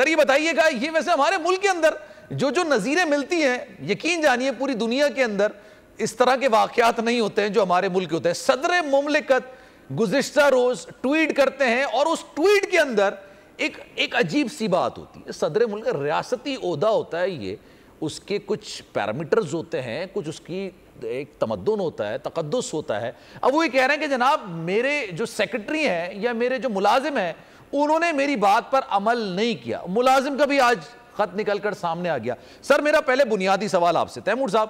سر یہ بتائیے گا یہ ویسے ہمارے ملک کے اندر جو نظیریں ملتی ہیں یقین جانیے پوری دنیا کے اندر اس طرح کے واقعات نہیں ہوتے ہیں جو ہمارے ملک کے ہوتے ہیں۔ صدر مملکت گزشتہ روز ٹویٹ کرتے ہیں اور اس ٹویٹ کے اندر ایک عجیب سی بات ہوتی ہے۔ صدر مملکت ریاستی عہدہ ہوتا ہے، یہ اس کے کچھ پیرامیٹرز ہوتے ہیں، کچھ اس کی ایک تمدن ہوتا ہے، تقدس ہوتا ہے۔ اب وہ یہ کہہ رہے ہیں کہ جناب میرے جو سیکرٹری ہیں یا میرے جو ملازم ہیں انہوں نے میری بات پر عمل نہیں کیا۔ ملازم کا بھی آج خط نکل کر سامنے آ گیا۔ سر میرا پہلے بنیادی سوال آپ سے، تیمور صاحب،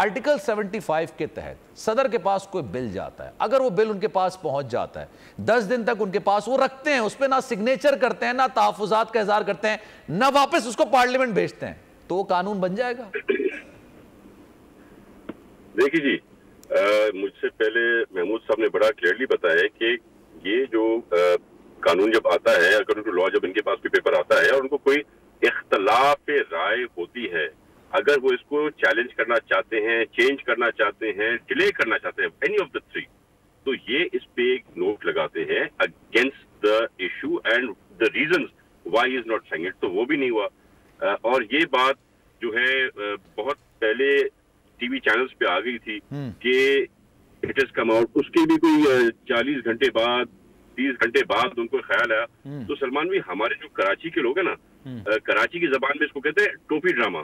آرٹیکل 75 کے تحت صدر کے پاس کوئی بل جاتا ہے، اگر وہ بل ان کے پاس پہنچ جاتا ہے 10 دن تک ان کے پاس وہ رکھتے ہیں، اس پہ نہ سگنیچر کرتے ہیں، نہ تحفظات کا اظہار کرتے ہیں، نہ واپس اس کو پارلیمنٹ بھیجتے ہیں، تو وہ قانون بن جائے گا؟ دیکھیے جی، مجھ سے پہلے محمود صاحب نے بڑا کلیئرلی بتایا کہ یہ جو قانون جب آتا ہے، اگر لا جب ان کے پاس پیپر آتا ہے اور ان کو کوئی اختلاف رائے ہوتی ہے، اگر وہ اس کو چیلنج کرنا چاہتے ہیں، چینج کرنا چاہتے ہیں، ڈیلے کرنا چاہتے ہیں، اینی آف دا تھری، تو یہ اس پہ ایک نوٹ لگاتے ہیں against the issue and the reasons why is not signing it, تو وہ بھی نہیں ہوا۔ اور یہ بات جو ہے بہت پہلے ٹی وی چینلز پہ آ گئی تھی کہ اٹ از کم آؤٹ، اس کے بھی کوئی 40 گھنٹے بعد 30 گھنٹے بعد ان کو خیال آیا۔ تو سلمان بھی ہمارے جو کراچی کے لوگ ہیں نا، کراچی کی زبان میں اس کو کہتے ہیں ٹوپی ڈرامہ،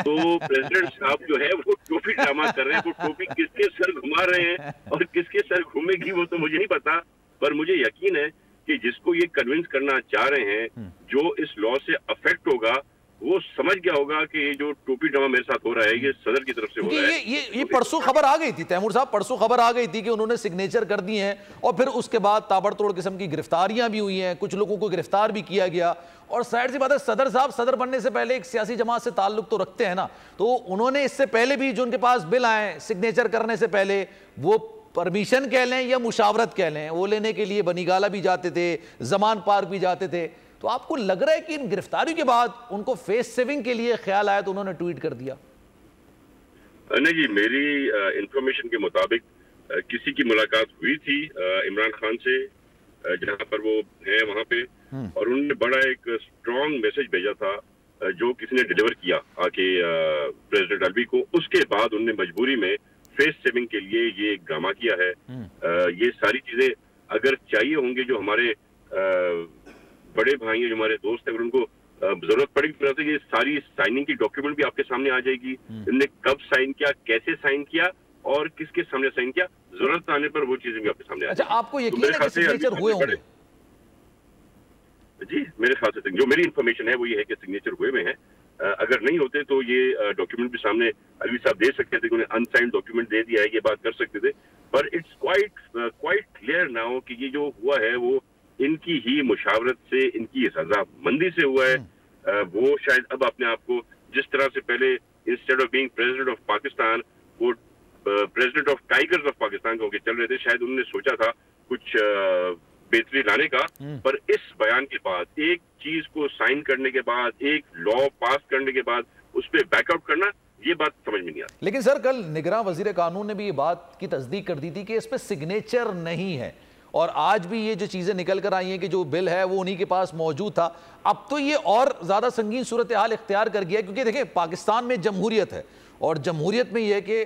تو پریزیڈنٹ صاحب جو ہے وہ ٹوپی ڈرامہ کر رہے ہیں، وہ ٹوپی کس کے سر گھما رہے ہیں اور کس کے سر گھومے گی وہ تو مجھے نہیں پتا، پر مجھے یقین ہے کہ جس کو یہ کنونس کرنا چاہ رہے ہیں جو اس لا سے افیکٹ ہوگا وہ سمجھ گیا ہوگا کہ یہ جو ٹوپی ڈرامہ میرے ساتھ ہو رہا ہے یہ صدر کی طرف سے ہو رہا ہے۔ یہ پرسوں خبر آ گئی تھی تیمور صاحب، پرسوں خبر آ گئی تھی کہ انہوں نے سگنیچر کر دی ہیں اور پھر اس کے بعد تابڑ توڑ قسم کی گرفتاریاں بھی ہوئی ہیں، کچھ لوگوں کو گرفتار بھی کیا گیا، اور ظاہر سی بات ہے صدر صاحب صدر بننے سے پہلے ایک سیاسی جماعت سے تعلق تو رکھتے ہیں نا، تو انہوں نے اس سے پہلے بھی جو ان کے پاس بل آئے سگنیچر کرنے سے پہلے وہ پرمیشن کہہ لیں یا مشاورت کہہ لیں، وہ لینے کے لیے بنی گالہ بھی جاتے تھے، زمان پارک بھی جاتے تھے، تو آپ کو لگ رہا ہے کہ ان گرفتاریوں کے بعد ان کو فیس سیونگ کے لیے خیال آیا تو انہوں نے ٹویٹ کر دیا؟ نہیں جی، میری انفارمیشن کے مطابق کسی کی ملاقات ہوئی تھی عمران خان سے جہاں پر وہ ہیں وہاں پہ، اور انہوں نے بڑا ایک اسٹرانگ میسج بھیجا تھا جو کسی نے ڈیلیور کیا آ کے پریزیڈنٹ الوی کو۔ اس کے بعد انہوں نے مجبوری میں فیس سیونگ کے لیے یہ ایک ڈرامہ کیا ہے۔ یہ ساری چیزیں اگر چاہیے ہوں گے جو ہمارے بڑے بھائی ہیں، جو ہمارے دوست ہیں، اگر ان کو ضرورت پڑے گی تو یہ ساری سائننگ کی ڈاکیومنٹ بھی آپ کے سامنے آ جائے گی، ان نے کب سائن کیا، کیسے سائن کیا اور کس کے سامنے سائن کیا، ضرورت آنے پر وہ چیزیں بھی آپ کے سامنے آ جائیں گی۔ اچھا، آپ کو یقین ہے کہ سگنیچر ہوئے ہوں گے؟ جی میرے خیال سے جو میری انفارمیشن ہے وہ یہ ہے کہ سگنیچر ہوئے ہوئے ہیں، اگر نہیں ہوتے تو یہ ڈاکیومنٹ بھی سامنے الوی صاحب دے سکتے تھے، انہیں انسائنڈ ڈاکیومنٹ دے دیا ہے، یہ بات کر سکتے تھے، پر اٹس کوائٹ کلیئر ناؤ کہ یہ جو ہوا ہے وہ ان کی ہی مشاورت سے، ان کی رضامندی سے ہوا ہے۔ وہ شاید اب اپنے آپ کو جس طرح سے پہلے instead of being president of Pakistan وہ president of tigers of Pakistan ہو کے چل رہے تھے، شاید انہوں نے سوچا تھا کچھ بہتری لانے کا، پر اس بیان کے بعد، ایک چیز کو سائن کرنے کے بعد، ایک لا پاس کرنے کے بعد اس پہ بیک آؤٹ کرنا، یہ بات سمجھ میں نہیں آتی۔ لیکن سر کل نگراں وزیر قانون نے بھی یہ بات کی تصدیق کر دی تھی کہ اس پہ سگنیچر نہیں ہے، اور آج بھی یہ جو چیزیں نکل کر آئی ہیں کہ جو بل ہے وہ انہی کے پاس موجود تھا۔ اب تو یہ اور زیادہ سنگین صورتحال اختیار کر گیا، کیونکہ دیکھیں پاکستان میں جمہوریت ہے، اور جمہوریت میں یہ ہے کہ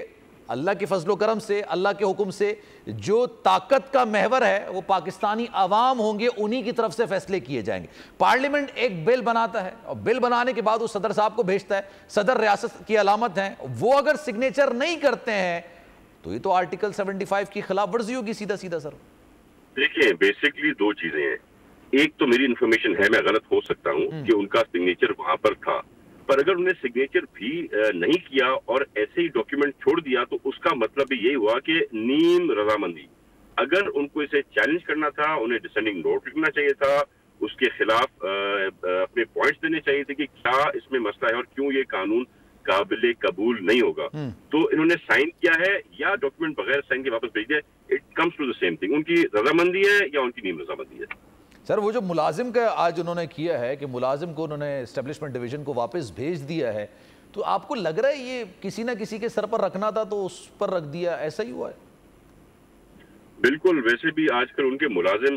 اللہ کے فضل و کرم سے، اللہ کے حکم سے جو طاقت کا محور ہے وہ پاکستانی عوام ہوں گے، انہی کی طرف سے فیصلے کیے جائیں گے۔ پارلیمنٹ ایک بل بناتا ہے اور بل بنانے کے بعد وہ صدر صاحب کو بھیجتا ہے، صدر ریاست کی علامت ہیں، وہ اگر سگنیچر نہیں کرتے ہیں تو یہ تو آرٹیکل 75 کی خلاف ورزی ہوگی سیدھا سیدھا سر۔ دیکھیں بیسکلی دو چیزیں ہیں، ایک تو میری انفارمیشن ہے، میں غلط ہو سکتا ہوں کہ ان کا سگنیچر وہاں پر تھا، پر اگر انہیں سگنیچر بھی نہیں کیا اور ایسے ہی ڈاکیومنٹ چھوڑ دیا تو اس کا مطلب یہی ہوا کہ نیم رضامندی۔ اگر ان کو اسے چیلنج کرنا تھا، انہیں ڈسینڈنگ نوٹ لکھنا چاہیے تھا، اس کے خلاف اپنے پوائنٹس دینے چاہیے تھے کہ کیا اس میں مسئلہ ہے اور کیوں یہ قانون قابل قبول نہیں ہوگا، تو انہوں نے سائن کیا ہے یا ڈاکیومنٹ بغیر سائن کے واپس بھیج دیا، it comes to the same thing, ان کی رضامندی ہے یا ان کی نیم رضامندی ہے۔ سر وہ جو ملازم کا آج انہوں نے کیا ہے کہ ملازم کو انہوں نے اسٹیبلشمنٹ ڈویژن کو واپس بھیج دیا ہے، تو آپ کو لگ رہا ہے یہ کسی نہ کسی کے سر پر رکھنا تھا تو اس پر رکھ دیا، ایسا ہی ہوا ہے؟ بالکل، ویسے بھی آج کل ان کے ملازم